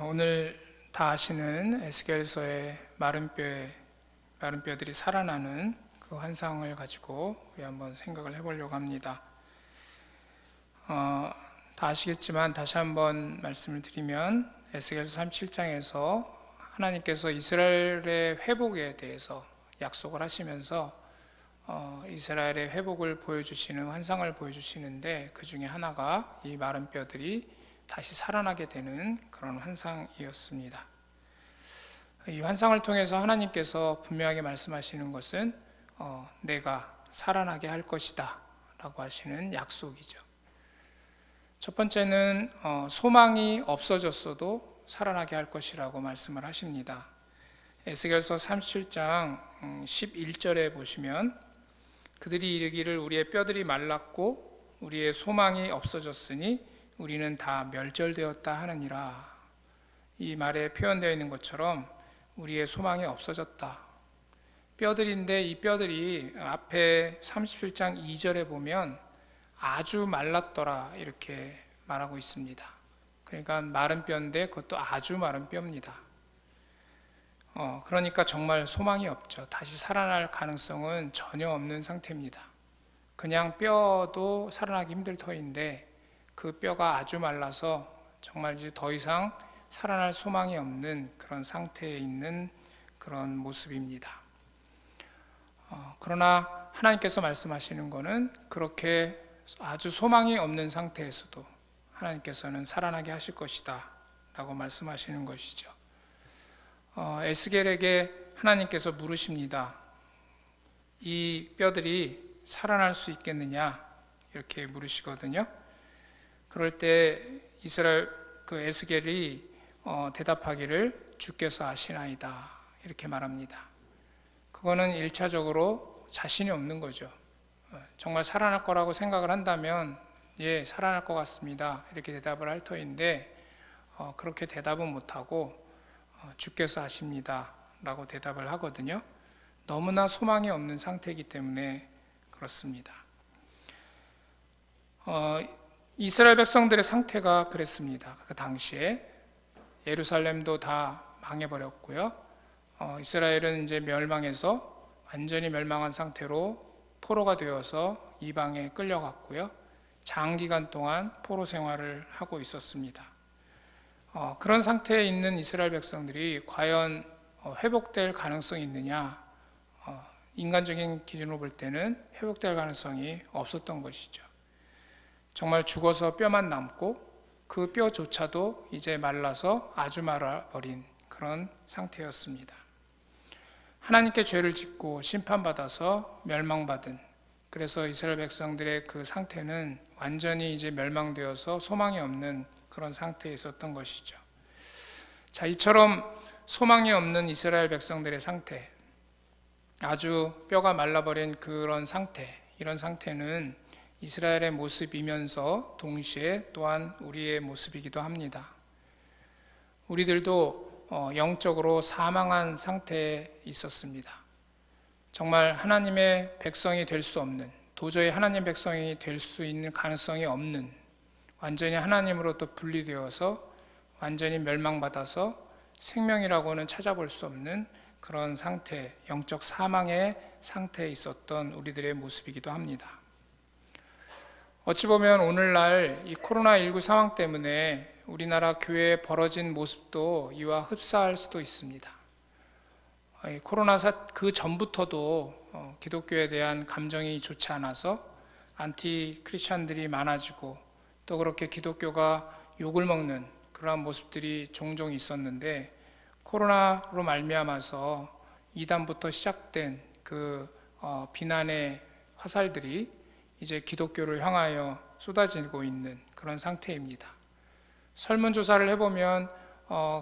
오늘 다 아시는 에스겔서의 마른 뼈들이 살아나는 그 환상을 가지고 우리 한번 생각을 해보려고 합니다. 다 아시겠지만 다시 한번 말씀을 드리면 에스겔서 37장에서 하나님께서 이스라엘의 회복에 대해서 약속을 하시면서 이스라엘의 회복을 보여주시는 환상을 보여주시는데, 그 중에 하나가 이 마른 뼈들이 다시 살아나게 되는 그런 환상이었습니다. 이 환상을 통해서 하나님께서 분명하게 말씀하시는 것은 내가 살아나게 할 것이다 라고 하시는 약속이죠. 첫 번째는 소망이 없어졌어도 살아나게 할 것이라고 말씀을 하십니다. 에스겔서 37장 11절에 보시면 그들이 이르기를 우리의 뼈들이 말랐고 우리의 소망이 없어졌으니 우리는 다 멸절되었다 하느니라. 이 말에 표현되어 있는 것처럼 우리의 소망이 없어졌다. 뼈들인데 이 뼈들이 앞에 37장 2절에 보면 아주 말랐더라 이렇게 말하고 있습니다. 그러니까 마른 뼈인데 그것도 아주 마른 뼈입니다. 그러니까 정말 소망이 없죠. 다시 살아날 가능성은 전혀 없는 상태입니다. 그냥 뼈도 살아나기 힘들 터인데 그 뼈가 아주 말라서 정말 이제 더 이상 살아날 소망이 없는 그런 상태에 있는 그런 모습입니다. 그러나 하나님께서 말씀하시는 것은 그렇게 아주 소망이 없는 상태에서도 하나님께서는 살아나게 하실 것이다 라고 말씀하시는 것이죠. 에스겔에게 하나님께서 물으십니다. 이 뼈들이 살아날 수 있겠느냐 이렇게 물으시거든요. 그럴 때 이스라엘 에스겔이 대답하기를 주께서 아시나이다 이렇게 말합니다. 그거는 1차적으로 자신이 없는 거죠. 정말 살아날 거라고 생각을 한다면 예, 살아날 것 같습니다 이렇게 대답을 할 터인데 그렇게 대답은 못하고 주께서 아십니다 라고 대답을 하거든요. 너무나 소망이 없는 상태이기 때문에 그렇습니다. 이스라엘 백성들의 상태가 그랬습니다. 그 당시에 예루살렘도 다 망해버렸고요. 이스라엘은 이제 멸망해서 완전히 멸망한 상태로 포로가 되어서 이방에 끌려갔고요. 장기간 동안 포로 생활을 하고 있었습니다. 그런 상태에 있는 이스라엘 백성들이 과연 회복될 가능성이 있느냐? 인간적인 기준으로 볼 때는 회복될 가능성이 없었던 것이죠. 정말 죽어서 뼈만 남고 그 뼈조차도 이제 말라서 아주 말라버린 그런 상태였습니다. 하나님께 죄를 짓고 심판받아서 멸망받은, 그래서 이스라엘 백성들의 그 상태는 완전히 이제 멸망되어서 소망이 없는 그런 상태에 있었던 것이죠. 자, 이처럼 소망이 없는 이스라엘 백성들의 상태, 아주 뼈가 말라버린 그런 상태, 이런 상태는 이스라엘의 모습이면서 동시에 또한 우리의 모습이기도 합니다. 우리들도 영적으로 사망한 상태에 있었습니다. 정말 하나님의 백성이 될 수 없는, 도저히 하나님의 백성이 될 수 있는 가능성이 없는, 완전히 하나님으로부터 분리되어서 완전히 멸망받아서 생명이라고는 찾아볼 수 없는 그런 상태, 영적 사망의 상태에 있었던 우리들의 모습이기도 합니다. 어찌 보면 오늘날 이 코로나19 상황 때문에 우리나라 교회에 벌어진 모습도 이와 흡사할 수도 있습니다. 코로나 그 전부터도 기독교에 대한 감정이 좋지 않아서 안티 크리스찬들이 많아지고 또 그렇게 기독교가 욕을 먹는 그러한 모습들이 종종 있었는데, 코로나로 말미암아서 이단부터 시작된 그 비난의 화살들이 이제 기독교를 향하여 쏟아지고 있는 그런 상태입니다. 설문조사를 해보면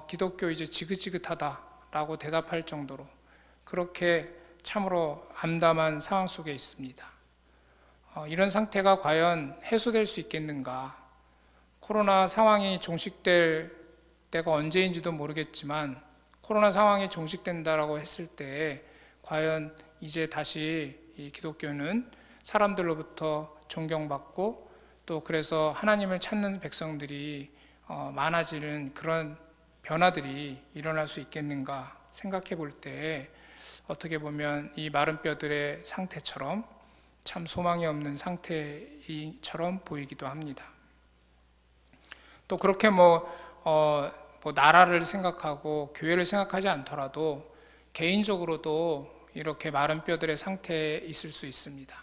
기독교 이제 지긋지긋하다라고 대답할 정도로 그렇게 참으로 암담한 상황 속에 있습니다. 이런 상태가 과연 해소될 수 있겠는가? 코로나 상황이 종식될 때가 언제인지도 모르겠지만 코로나 상황이 종식된다라고 했을 때 과연 이제 다시 이 기독교는 사람들로부터 존경받고 또 그래서 하나님을 찾는 백성들이 많아지는 그런 변화들이 일어날 수 있겠는가 생각해 볼 때 어떻게 보면 이 마른 뼈들의 상태처럼 참 소망이 없는 상태처럼 보이기도 합니다. 또 그렇게 나라를 생각하고 교회를 생각하지 않더라도 개인적으로도 이렇게 마른 뼈들의 상태에 있을 수 있습니다.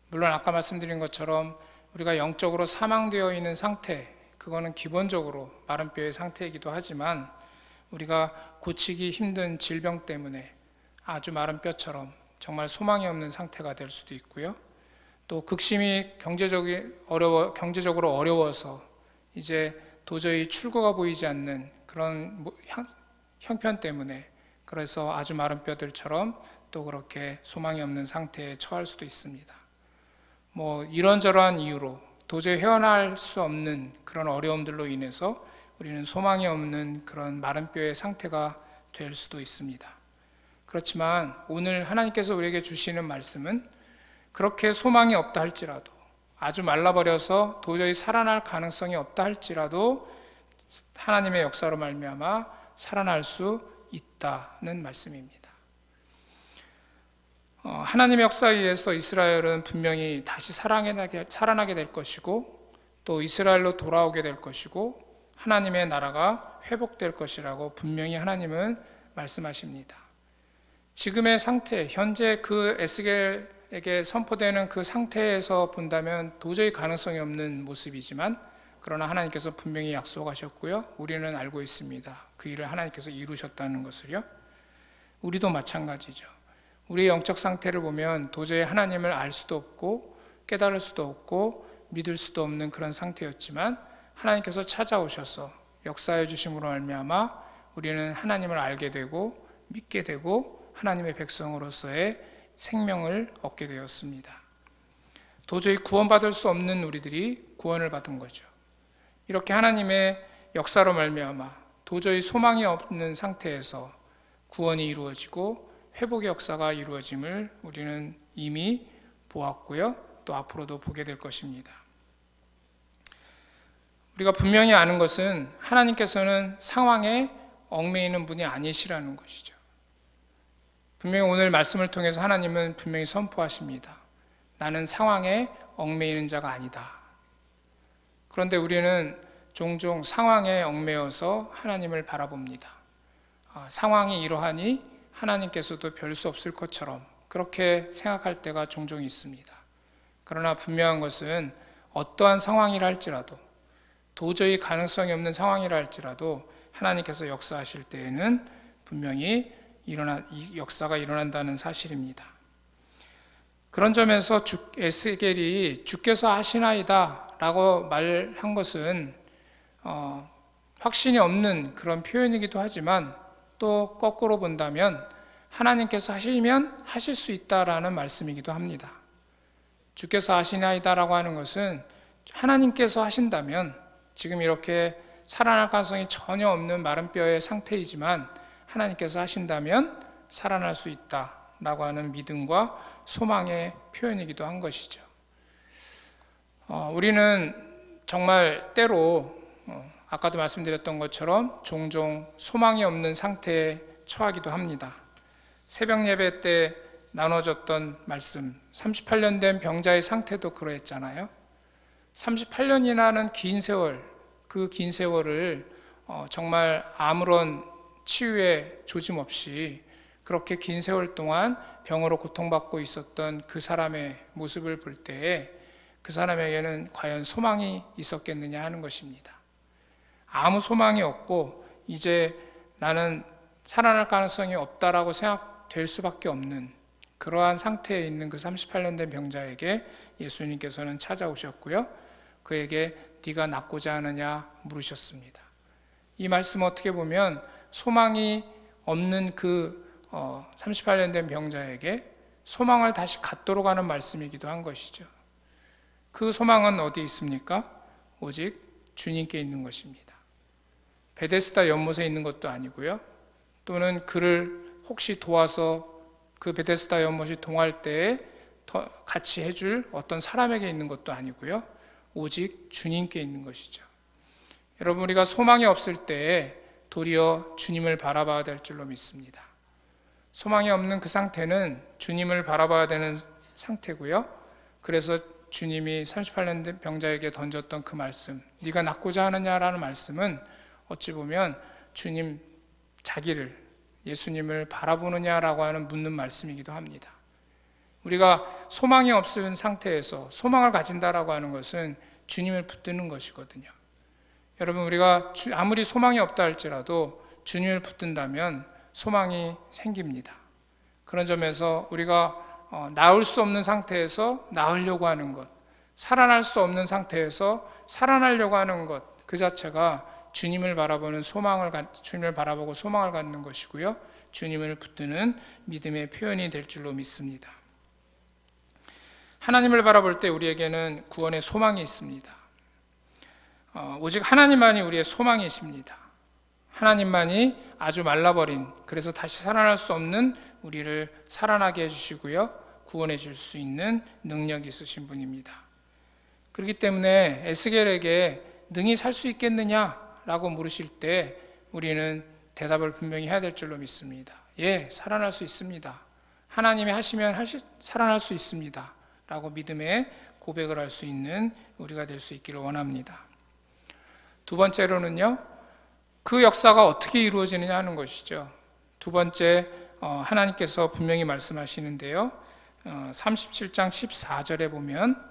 물론 아까 말씀드린 것처럼 우리가 영적으로 사망되어 있는 상태, 그거는 기본적으로 마른 뼈의 상태이기도 하지만 우리가 고치기 힘든 질병 때문에 아주 마른 뼈처럼 정말 소망이 없는 상태가 될 수도 있고요. 또 극심히 경제적으로 어려워서 이제 도저히 출구가 보이지 않는 그런 형편 때문에 그래서 아주 마른 뼈들처럼 또 그렇게 소망이 없는 상태에 처할 수도 있습니다. 이런저러한 이유로 도저히 헤어날 수 없는 그런 어려움들로 인해서 우리는 소망이 없는 그런 마른 뼈의 상태가 될 수도 있습니다. 그렇지만 오늘 하나님께서 우리에게 주시는 말씀은 그렇게 소망이 없다 할지라도 아주 말라버려서 도저히 살아날 가능성이 없다 할지라도 하나님의 역사로 말미암아 살아날 수 있다는 말씀입니다. 하나님의 역사에 의해서 이스라엘은 분명히 다시 살아나게 될 것이고 또 이스라엘로 돌아오게 될 것이고 하나님의 나라가 회복될 것이라고 분명히 하나님은 말씀하십니다. 지금의 상태, 현재 그 에스겔에게 선포되는 그 상태에서 본다면 도저히 가능성이 없는 모습이지만 그러나 하나님께서 분명히 약속하셨고요. 우리는 알고 있습니다. 그 일을 하나님께서 이루셨다는 것을요. 우리도 마찬가지죠. 우리의 영적 상태를 보면 도저히 하나님을 알 수도 없고 깨달을 수도 없고 믿을 수도 없는 그런 상태였지만 하나님께서 찾아오셔서 역사해 주심으로 말미암아 우리는 하나님을 알게 되고 믿게 되고 하나님의 백성으로서의 생명을 얻게 되었습니다. 도저히 구원받을 수 없는 우리들이 구원을 받은 거죠. 이렇게 하나님의 역사로 말미암아 도저히 소망이 없는 상태에서 구원이 이루어지고 회복의 역사가 이루어짐을 우리는 이미 보았고요. 또 앞으로도 보게 될 것입니다. 우리가 분명히 아는 것은 하나님께서는 상황에 얽매이는 분이 아니시라는 것이죠. 분명히 오늘 말씀을 통해서 하나님은 분명히 선포하십니다. 나는 상황에 얽매이는 자가 아니다. 그런데 우리는 종종 상황에 얽매여서 하나님을 바라봅니다. 상황이 이러하니 하나님께서도 별 수 없을 것처럼 그렇게 생각할 때가 종종 있습니다. 그러나 분명한 것은 어떠한 상황이라 할지라도 도저히 가능성이 없는 상황이라 할지라도 하나님께서 역사하실 때에는 분명히 이 역사가 일어난다는 사실입니다. 그런 점에서 에스겔이 주께서 하시나이다 라고 말한 것은 확신이 없는 그런 표현이기도 하지만 또 거꾸로 본다면 하나님께서 하시면 하실 수 있다라는 말씀이기도 합니다. 주께서 하시나이다 라고 하는 것은 하나님께서 하신다면 지금 이렇게 살아날 가능성이 전혀 없는 마른 뼈의 상태이지만 하나님께서 하신다면 살아날 수 있다라고 하는 믿음과 소망의 표현이기도 한 것이죠. 우리는 정말 때로 아까도 말씀드렸던 것처럼 종종 소망이 없는 상태에 처하기도 합니다. 새벽 예배 때 나눠졌던 말씀, 38년 된 병자의 상태도 그러했잖아요. 38년이라는 긴 세월, 그 긴 세월을 정말 아무런 치유의 조짐 없이 그렇게 긴 세월 동안 병으로 고통받고 있었던 그 사람의 모습을 볼 때에 그 사람에게는 과연 소망이 있었겠느냐 하는 것입니다. 아무 소망이 없고 이제 나는 살아날 가능성이 없다라고 생각될 수밖에 없는 그러한 상태에 있는 그 38년 된 병자에게 예수님께서는 찾아오셨고요. 그에게 네가 낫고자 하느냐 물으셨습니다. 이 말씀은 어떻게 보면 소망이 없는 그 38년 된 병자에게 소망을 다시 갖도록 하는 말씀이기도 한 것이죠. 그 소망은 어디 있습니까? 오직 주님께 있는 것입니다. 베데스다 연못에 있는 것도 아니고요. 또는 그를 혹시 도와서 그 베데스다 연못이 동할 때에 같이 해줄 어떤 사람에게 있는 것도 아니고요. 오직 주님께 있는 것이죠. 여러분, 우리가 소망이 없을 때에 도리어 주님을 바라봐야 될 줄로 믿습니다. 소망이 없는 그 상태는 주님을 바라봐야 되는 상태고요. 그래서 주님이 38년 된 병자에게 던졌던 그 말씀, 네가 낫고자 하느냐라는 말씀은 어찌 보면 주님 자기를, 예수님을 바라보느냐라고 하는 묻는 말씀이기도 합니다. 우리가 소망이 없은 상태에서 소망을 가진다라고 하는 것은 주님을 붙드는 것이거든요. 여러분, 우리가 아무리 소망이 없다 할지라도 주님을 붙든다면 소망이 생깁니다. 그런 점에서 우리가 나을 수 없는 상태에서 나으려고 하는 것, 살아날 수 없는 상태에서 살아나려고 하는 것, 그 자체가 주님을 바라보는 주님을 바라보고 소망을 갖는 것이고요. 주님을 붙드는 믿음의 표현이 될 줄로 믿습니다. 하나님을 바라볼 때 우리에게는 구원의 소망이 있습니다. 오직 하나님만이 우리의 소망이십니다. 하나님만이 아주 말라버린, 그래서 다시 살아날 수 없는 우리를 살아나게 해주시고요, 구원해 줄 수 있는 능력이 있으신 분입니다. 그렇기 때문에 에스겔에게 능히 살 수 있겠느냐라고 물으실 때 우리는 대답을 분명히 해야 될 줄로 믿습니다. 예, 살아날 수 있습니다. 하나님이 하시면 살아날 수 있습니다 라고 믿음의 고백을 할 수 있는 우리가 될 수 있기를 원합니다. 두 번째로는요, 그 역사가 어떻게 이루어지느냐 하는 것이죠. 두 번째, 하나님께서 분명히 말씀하시는데요, 37장 14절에 보면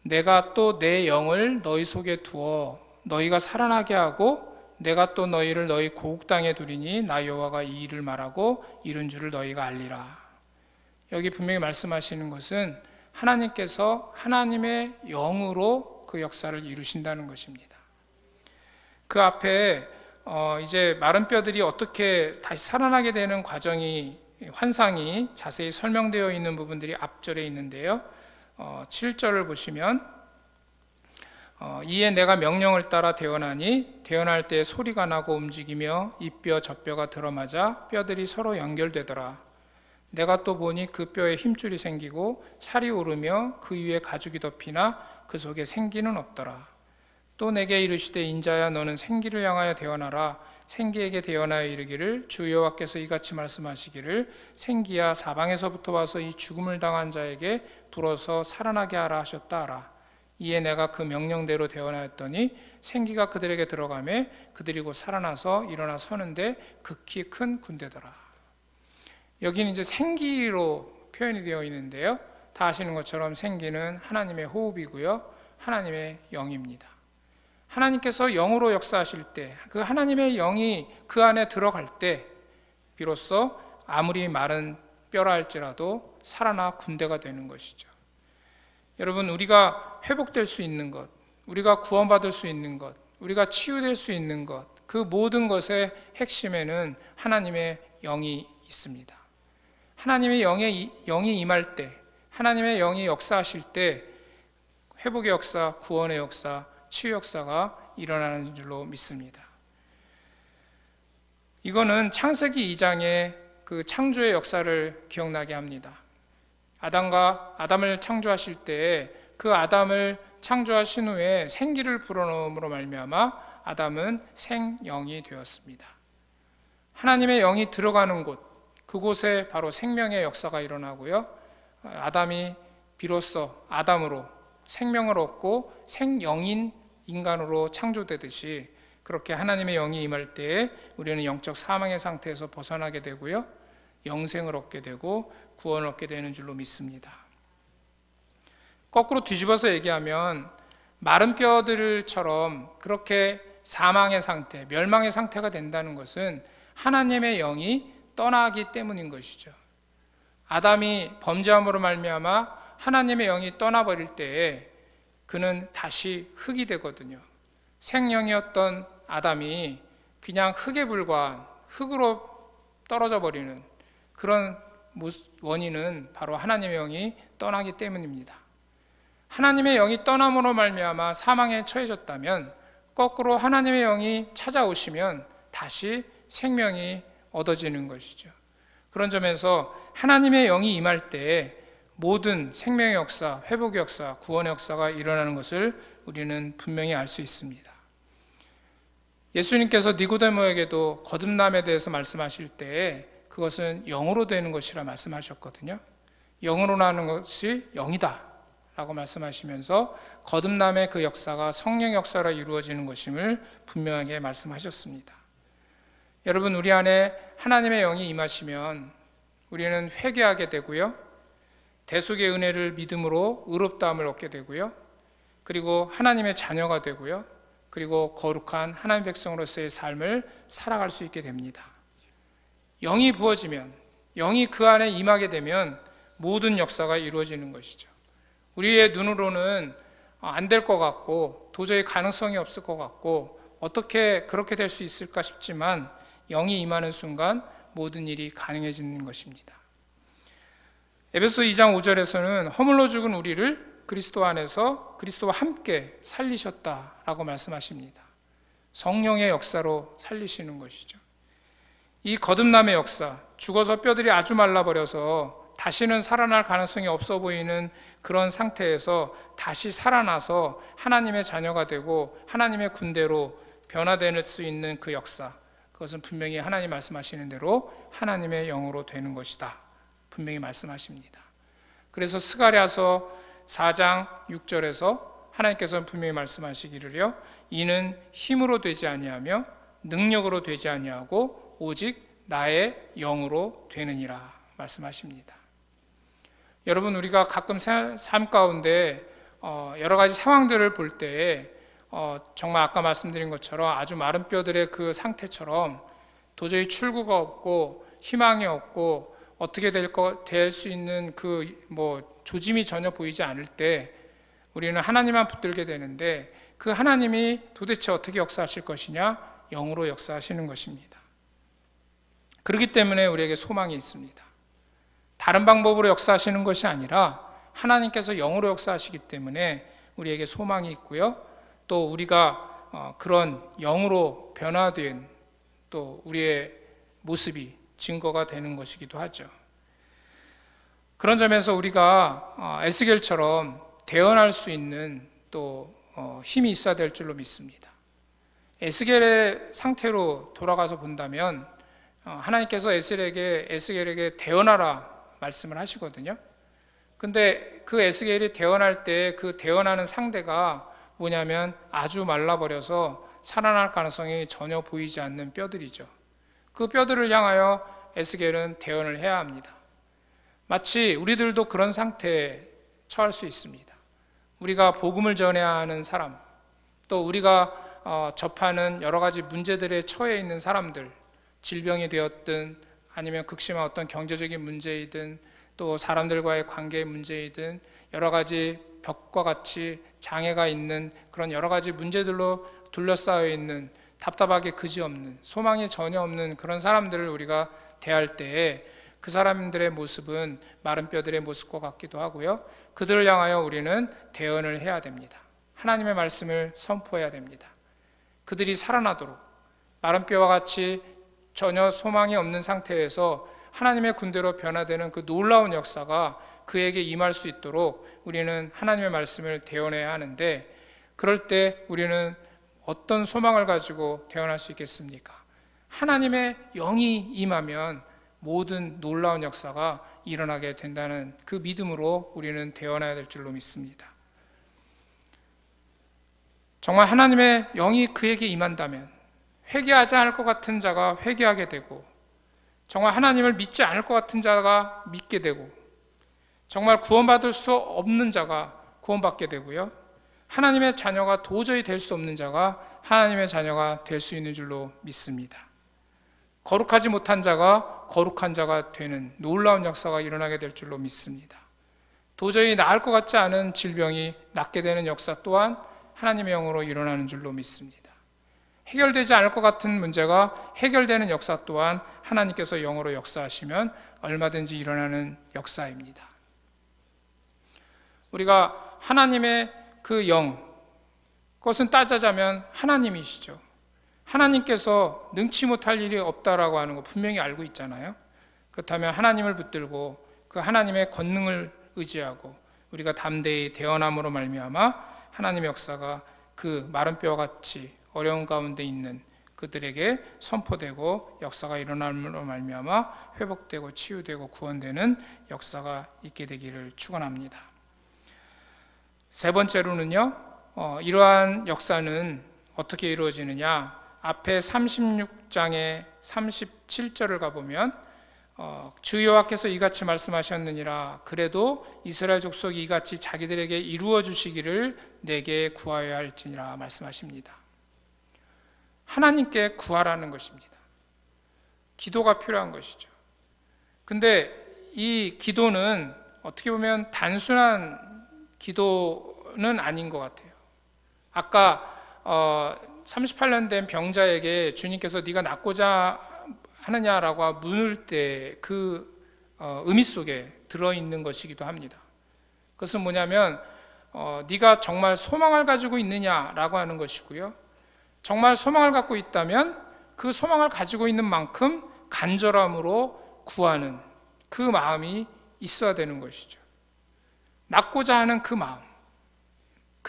내가 또 내 영을 너희 속에 두어 너희가 살아나게 하고 내가 또 너희를 너희 고국 땅에 두리니 나 여호와가 이 일을 말하고 이룬 줄을 너희가 알리라. 여기 분명히 말씀하시는 것은 하나님께서 하나님의 영으로 그 역사를 이루신다는 것입니다. 그 앞에 이제 마른 뼈들이 어떻게 다시 살아나게 되는 환상이 자세히 설명되어 있는 부분들이 앞절에 있는데요, 7절을 보시면 이에 내가 명령을 따라 대언하니 대언할 때 소리가 나고 움직이며 이 뼈 저 뼈가 들어맞아 뼈들이 서로 연결되더라. 내가 또 보니 그 뼈에 힘줄이 생기고 살이 오르며 그 위에 가죽이 덮이나 그 속에 생기는 없더라. 또 내게 이르시되 인자야 너는 생기를 향하여 대언하라. 생기에게 대언하여 이르기를 주 여호와께서 이같이 말씀하시기를 생기야 사방에서부터 와서 이 죽음을 당한 자에게 불어서 살아나게 하라 하셨다 하라. 이에 내가 그 명령대로 대언하였더니 생기가 그들에게 들어가매 그들이 곧 살아나서 일어나 서는데 극히 큰 군대더라. 여기는 이제 생기로 표현이 되어 있는데요, 다 아시는 것처럼 생기는 하나님의 호흡이고요, 하나님의 영입니다. 하나님께서 영으로 역사하실 때, 그 하나님의 영이 그 안에 들어갈 때 비로소 아무리 마른 뼈라 할지라도 살아나 군대가 되는 것이죠. 여러분, 우리가 회복될 수 있는 것, 우리가 구원받을 수 있는 것, 우리가 치유될 수 있는 것, 그 모든 것의 핵심에는 하나님의 영이 있습니다. 하나님의 영이 임할 때, 하나님의 영이 역사하실 때 회복의 역사, 구원의 역사, 치유 역사가 일어나는 줄로 믿습니다. 이거는 창세기 2장의 그 창조의 역사를 기억나게 합니다. 아담을 창조하실 때 그 아담을 창조하신 후에 생기를 불어넣음으로 말미암아 아담은 생영이 되었습니다. 하나님의 영이 들어가는 곳, 그곳에 바로 생명의 역사가 일어나고요, 아담이 비로소 아담으로 생명을 얻고 생영인 인간으로 창조되듯이 그렇게 하나님의 영이 임할 때에 우리는 영적 사망의 상태에서 벗어나게 되고요, 영생을 얻게 되고 구원을 얻게 되는 줄로 믿습니다. 거꾸로 뒤집어서 얘기하면 마른 뼈들처럼 그렇게 사망의 상태, 멸망의 상태가 된다는 것은 하나님의 영이 떠나기 때문인 것이죠. 아담이 범죄함으로 말미암아 하나님의 영이 떠나버릴 때에 그는 다시 흙이 되거든요. 생명이었던 아담이 그냥 흙에 불과한 흙으로 떨어져 버리는 그런 원인은 바로 하나님의 영이 떠나기 때문입니다. 하나님의 영이 떠남으로 말미암아 사망에 처해졌다면 거꾸로 하나님의 영이 찾아오시면 다시 생명이 얻어지는 것이죠. 그런 점에서 하나님의 영이 임할 때에 모든 생명의 역사, 회복의 역사, 구원의 역사가 일어나는 것을 우리는 분명히 알 수 있습니다. 예수님께서 니고데모에게도 거듭남에 대해서 말씀하실 때에 그것은 영으로 되는 것이라 말씀하셨거든요. 영으로 나는 것이 영이다 라고 말씀하시면서 거듭남의 그 역사가 성령 역사로 이루어지는 것임을 분명하게 말씀하셨습니다. 여러분, 우리 안에 하나님의 영이 임하시면 우리는 회개하게 되고요, 대속의 은혜를 믿음으로 의롭다함을 얻게 되고요, 그리고 하나님의 자녀가 되고요, 그리고 거룩한 하나님의 백성으로서의 삶을 살아갈 수 있게 됩니다. 영이 부어지면, 영이 그 안에 임하게 되면 모든 역사가 이루어지는 것이죠. 우리의 눈으로는 안 될 것 같고 도저히 가능성이 없을 것 같고 어떻게 그렇게 될 수 있을까 싶지만 영이 임하는 순간 모든 일이 가능해지는 것입니다. 에베소 2장 5절에서는 허물로 죽은 우리를 그리스도 안에서 그리스도와 함께 살리셨다라고 말씀하십니다. 성령의 역사로 살리시는 것이죠. 이 거듭남의 역사, 죽어서 뼈들이 아주 말라버려서 다시는 살아날 가능성이 없어 보이는 그런 상태에서 다시 살아나서 하나님의 자녀가 되고 하나님의 군대로 변화될 수 있는 그 역사, 그것은 분명히 하나님 말씀하시는 대로 하나님의 영으로 되는 것이다, 분명히 말씀하십니다. 그래서 스가랴서 4장 6절에서 하나님께서는 분명히 말씀하시기를요, 이는 힘으로 되지 아니하며 능력으로 되지 아니하고 오직 나의 영으로 되느니라 말씀하십니다. 여러분, 우리가 가끔 삶 가운데 여러 가지 상황들을 볼 때에 정말 아까 말씀드린 것처럼 아주 마른 뼈들의 그 상태처럼 도저히 출구가 없고 희망이 없고 어떻게 될 수 있는 그 조짐이 전혀 보이지 않을 때 우리는 하나님만 붙들게 되는데, 그 하나님이 도대체 어떻게 역사하실 것이냐? 영으로 역사하시는 것입니다. 그렇기 때문에 우리에게 소망이 있습니다. 다른 방법으로 역사하시는 것이 아니라 하나님께서 영으로 역사하시기 때문에 우리에게 소망이 있고요, 또 우리가 그런 영으로 변화된 또 우리의 모습이 증거가 되는 것이기도 하죠. 그런 점에서 우리가 에스겔처럼 대언할 수 있는 또 힘이 있어야 될 줄로 믿습니다. 에스겔의 상태로 돌아가서 본다면 하나님께서 에스겔에게 대언하라 말씀을 하시거든요. 근데 그 에스겔이 대언할 때 그 대언하는 상대가 뭐냐면 아주 말라버려서 살아날 가능성이 전혀 보이지 않는 뼈들이죠. 그 뼈들을 향하여 에스겔은 대언을 해야 합니다. 마치 우리들도 그런 상태에 처할 수 있습니다. 우리가 복음을 전해야 하는 사람, 또 우리가 접하는 여러 가지 문제들에 처해 있는 사람들, 질병이 되었든 아니면 극심한 어떤 경제적인 문제이든 또 사람들과의 관계의 문제이든 여러 가지 벽과 같이 장애가 있는 그런 여러 가지 문제들로 둘러싸여 있는, 답답하게 그지없는, 소망이 전혀 없는 그런 사람들을 우리가 대할 때에 그 사람들의 모습은 마른 뼈들의 모습과 같기도 하고요, 그들을 향하여 우리는 대언을 해야 됩니다. 하나님의 말씀을 선포해야 됩니다. 그들이 살아나도록, 마른 뼈와 같이 전혀 소망이 없는 상태에서 하나님의 군대로 변화되는 그 놀라운 역사가 그에게 임할 수 있도록 우리는 하나님의 말씀을 대언해야 하는데, 그럴 때 우리는 어떤 소망을 가지고 대언할 수 있겠습니까? 하나님의 영이 임하면 모든 놀라운 역사가 일어나게 된다는 그 믿음으로 우리는 대언해야 될 줄로 믿습니다. 정말 하나님의 영이 그에게 임한다면 회개하지 않을 것 같은 자가 회개하게 되고, 정말 하나님을 믿지 않을 것 같은 자가 믿게 되고, 정말 구원받을 수 없는 자가 구원받게 되고요, 하나님의 자녀가 도저히 될 수 없는 자가 하나님의 자녀가 될 수 있는 줄로 믿습니다. 거룩하지 못한 자가 거룩한 자가 되는 놀라운 역사가 일어나게 될 줄로 믿습니다. 도저히 나을 것 같지 않은 질병이 낫게 되는 역사 또한 하나님의 영으로 일어나는 줄로 믿습니다. 해결되지 않을 것 같은 문제가 해결되는 역사 또한 하나님께서 영으로 역사하시면 얼마든지 일어나는 역사입니다. 우리가 하나님의 그 영, 그것은 따지자면 하나님이시죠. 하나님께서 능치 못할 일이 없다라고 하는 거 분명히 알고 있잖아요. 그렇다면 하나님을 붙들고 그 하나님의 권능을 의지하고 우리가 담대히 대언함으로 말미암아 하나님의 역사가 그 마른 뼈와 같이 어려운 가운데 있는 그들에게 선포되고 역사가 일어남으로 말미암아 회복되고 치유되고 구원되는 역사가 있게 되기를 축원합니다. 세 번째로는요, 이러한 역사는 어떻게 이루어지느냐? 앞에 36장의 37절을 가보면 주 여호와께서 이같이 말씀하셨느니라. 그래도 이스라엘 족속이 이같이 자기들에게 이루어 주시기를 내게 구하여야 할지니라 말씀하십니다. 하나님께 구하라는 것입니다. 기도가 필요한 것이죠. 근데 이 기도는 어떻게 보면 단순한 기도는 아닌 것 같아요. 아까 38년 된 병자에게 주님께서 네가 낫고자 하느냐라고 물을 때 그 의미 속에 들어있는 것이기도 합니다. 그것은 뭐냐면 네가 정말 소망을 가지고 있느냐라고 하는 것이고요. 정말 소망을 갖고 있다면 그 소망을 가지고 있는 만큼 간절함으로 구하는 그 마음이 있어야 되는 것이죠. 낫고자 하는 그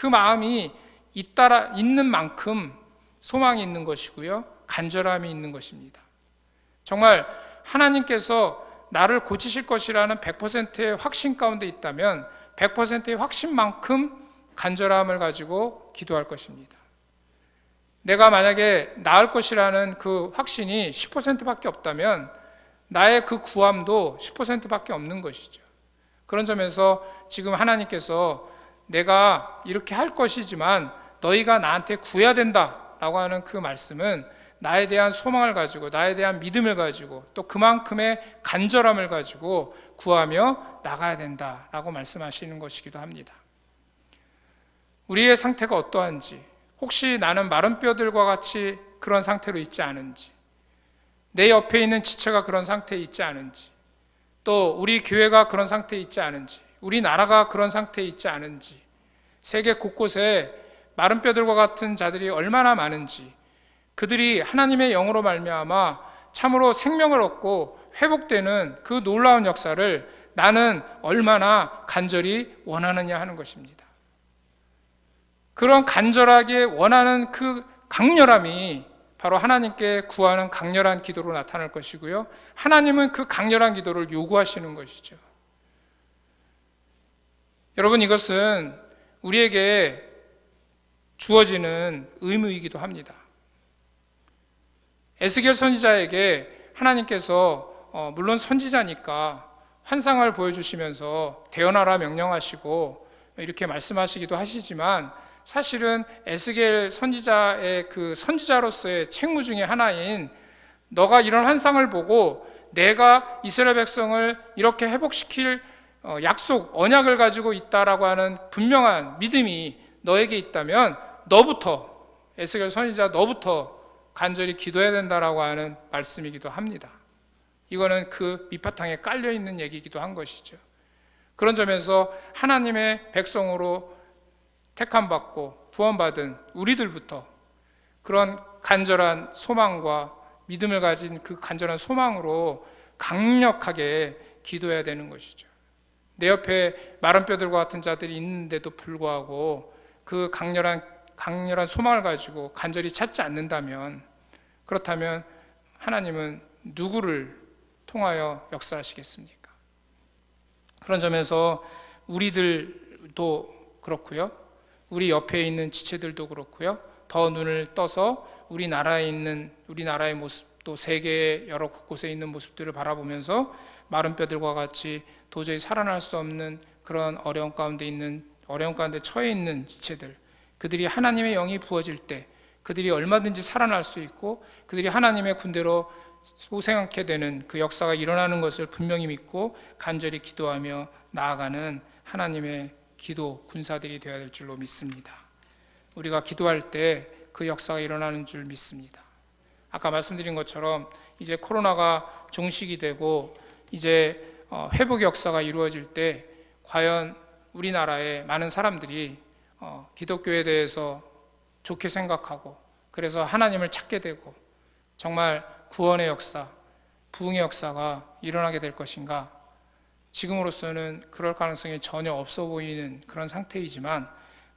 마음이 있는 만큼 소망이 있는 것이고요. 간절함이 있는 것입니다. 정말 하나님께서 나를 고치실 것이라는 100%의 확신 가운데 있다면 100%의 확신만큼 간절함을 가지고 기도할 것입니다. 내가 만약에 나을 것이라는 그 확신이 10%밖에 없다면 나의 그 구함도 10%밖에 없는 것이죠. 그런 점에서 지금 하나님께서 내가 이렇게 할 것이지만 너희가 나한테 구해야 된다라고 하는 그 말씀은 나에 대한 소망을 가지고 나에 대한 믿음을 가지고 또 그만큼의 간절함을 가지고 구하며 나가야 된다라고 말씀하시는 것이기도 합니다. 우리의 상태가 어떠한지, 혹시 나는 마른 뼈들과 같이 그런 상태로 있지 않은지, 내 옆에 있는 지체가 그런 상태에 있지 않은지, 또 우리 교회가 그런 상태에 있지 않은지, 우리 나라가 그런 상태에 있지 않은지, 세계 곳곳에 마른 뼈들과 같은 자들이 얼마나 많은지, 그들이 하나님의 영으로 말미암아 참으로 생명을 얻고 회복되는 그 놀라운 역사를 나는 얼마나 간절히 원하느냐 하는 것입니다. 그런 간절하게 원하는 그 강렬함이 바로 하나님께 구하는 강렬한 기도로 나타날 것이고요. 하나님은 그 강렬한 기도를 요구하시는 것이죠. 여러분, 이것은 우리에게 주어지는 의무이기도 합니다. 에스겔 선지자에게 하나님께서 물론 선지자니까 환상을 보여주시면서 대언하라 명령하시고 이렇게 말씀하시기도 하시지만 사실은 에스겔 선지자의 그 선지자로서의 책무 중에 하나인 너가 이런 환상을 보고 내가 이스라엘 백성을 이렇게 회복시킬 약속, 언약을 가지고 있다라고 하는 분명한 믿음이 너에게 있다면 너부터, 에스겔 선지자 너부터 간절히 기도해야 된다라고 하는 말씀이기도 합니다. 이거는 그 밑바탕에 깔려있는 얘기이기도 한 것이죠. 그런 점에서 하나님의 백성으로 택함받고 구원받은 우리들부터 그런 간절한 소망과 믿음을 가진 그 간절한 소망으로 강력하게 기도해야 되는 것이죠. 내 옆에 마른 뼈들과 같은 자들이 있는데도 불구하고 그 강렬한 소망을 가지고 간절히 찾지 않는다면, 그렇다면 하나님은 누구를 통하여 역사하시겠습니까? 그런 점에서 우리들도 그렇고요, 우리 옆에 있는 지체들도 그렇고요, 더 눈을 떠서 우리나라의 모습, 또 세계의 여러 곳곳에 있는 모습들을 바라보면서 마른 뼈들과 같이 도저히 살아날 수 없는 그런 어려움 가운데 처해 있는 지체들, 그들이 하나님의 영이 부어질 때 그들이 얼마든지 살아날 수 있고 그들이 하나님의 군대로 소생하게 되는 그 역사가 일어나는 것을 분명히 믿고 간절히 기도하며 나아가는 하나님의 기도 군사들이 되어야 될 줄로 믿습니다. 우리가 기도할 때 그 역사가 일어나는 줄 믿습니다. 아까 말씀드린 것처럼 이제 코로나가 종식이 되고 이제 회복 역사가 이루어질 때 과연 우리나라의 많은 사람들이 기독교에 대해서 좋게 생각하고 그래서 하나님을 찾게 되고 정말 구원의 역사, 부흥의 역사가 일어나게 될 것인가? 지금으로서는 그럴 가능성이 전혀 없어 보이는 그런 상태이지만,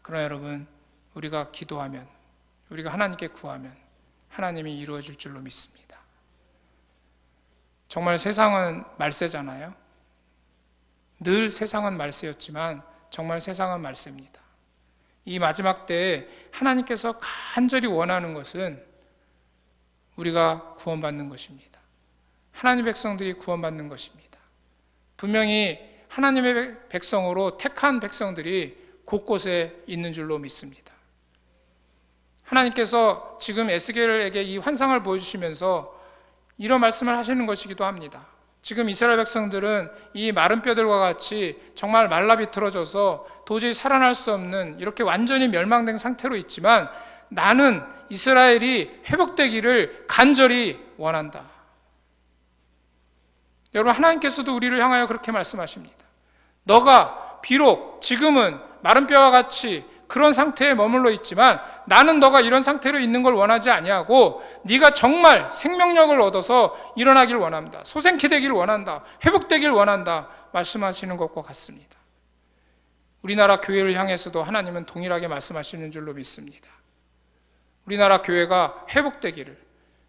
그러나 여러분, 우리가 기도하면, 우리가 하나님께 구하면 하나님이 이루어질 줄로 믿습니다. 정말 세상은 말세잖아요. 늘 세상은 말세였지만 정말 세상은 말세입니다. 이 마지막 때에 하나님께서 간절히 원하는 것은 우리가 구원받는 것입니다. 하나님의 백성들이 구원받는 것입니다. 분명히 하나님의 백성으로 택한 백성들이 곳곳에 있는 줄로 믿습니다. 하나님께서 지금 에스겔에게 이 환상을 보여주시면서 이런 말씀을 하시는 것이기도 합니다. 지금 이스라엘 백성들은 이 마른 뼈들과 같이 정말 말라 비틀어져서 도저히 살아날 수 없는 이렇게 완전히 멸망된 상태로 있지만 나는 이스라엘이 회복되기를 간절히 원한다. 여러분, 하나님께서도 우리를 향하여 그렇게 말씀하십니다. 너가 비록 지금은 마른 뼈와 같이 그런 상태에 머물러 있지만 나는 너가 이런 상태로 있는 걸 원하지 아니하고 네가 정말 생명력을 얻어서 일어나길 원한다. 소생케 되길 원한다. 회복되길 원한다. 말씀하시는 것과 같습니다. 우리나라 교회를 향해서도 하나님은 동일하게 말씀하시는 줄로 믿습니다. 우리나라 교회가 회복되기를,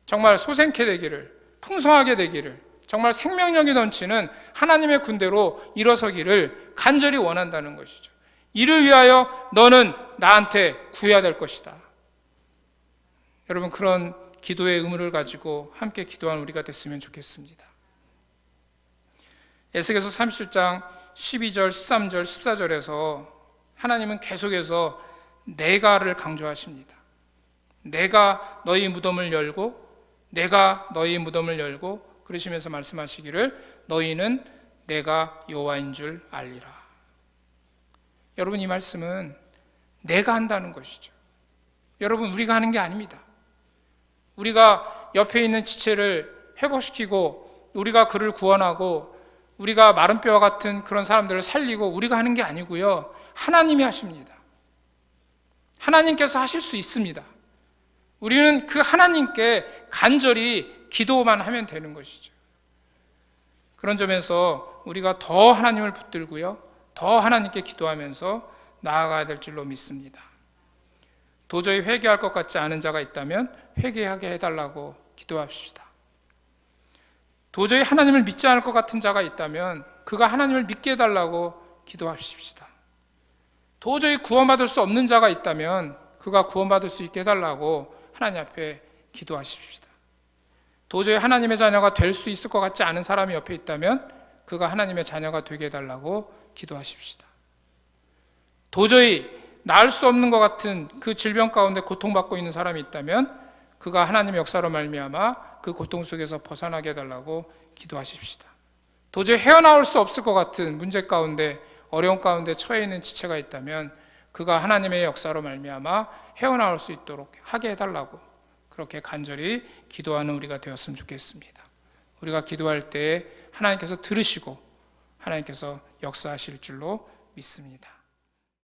정말 소생케 되기를, 풍성하게 되기를, 정말 생명력이 넘치는 하나님의 군대로 일어서기를 간절히 원한다는 것이죠. 이를 위하여 너는 나한테 구해야 될 것이다. 여러분, 그런 기도의 의무를 가지고 함께 기도하는 우리가 됐으면 좋겠습니다. 에스겔서 37장 12절, 13절, 14절에서 하나님은 계속해서 내가를 강조하십니다. 내가 너희 무덤을 열고, 내가 너희 무덤을 열고, 그러시면서 말씀하시기를 너희는 내가 여호와인 줄 알리라. 여러분, 이 말씀은 내가 한다는 것이죠. 여러분, 우리가 하는 게 아닙니다. 우리가 옆에 있는 지체를 회복시키고 우리가 그를 구원하고 우리가 마른 뼈와 같은 그런 사람들을 살리고 우리가 하는 게 아니고요. 하나님이 하십니다. 하나님께서 하실 수 있습니다. 우리는 그 하나님께 간절히 기도만 하면 되는 것이죠. 그런 점에서 우리가 더 하나님을 붙들고요, 더 하나님께 기도하면서 나아가야 될 줄로 믿습니다. 도저히 회개할 것 같지 않은 자가 있다면 회개하게 해달라고 기도합시다. 도저히 하나님을 믿지 않을 것 같은 자가 있다면 그가 하나님을 믿게 해달라고 기도하십시다. 도저히 구원받을 수 없는 자가 있다면 그가 구원받을 수 있게 해달라고 하나님 앞에 기도하십시다. 도저히 하나님의 자녀가 될 수 있을 것 같지 않은 사람이 옆에 있다면 그가 하나님의 자녀가 되게 해달라고 기도하십시다. 도저히 나을 수 없는 것 같은 그 질병 가운데 고통받고 있는 사람이 있다면 그가 하나님의 역사로 말미암아 그 고통 속에서 벗어나게 해달라고 기도하십시다. 도저히 헤어나올 수 없을 것 같은 문제 가운데, 어려움 가운데 처해 있는 지체가 있다면 그가 하나님의 역사로 말미암아 헤어나올 수 있도록 하게 해달라고 그렇게 간절히 기도하는 우리가 되었으면 좋겠습니다. 우리가 기도할 때 하나님께서 들으시고 하나님께서 역사하실 줄로 믿습니다.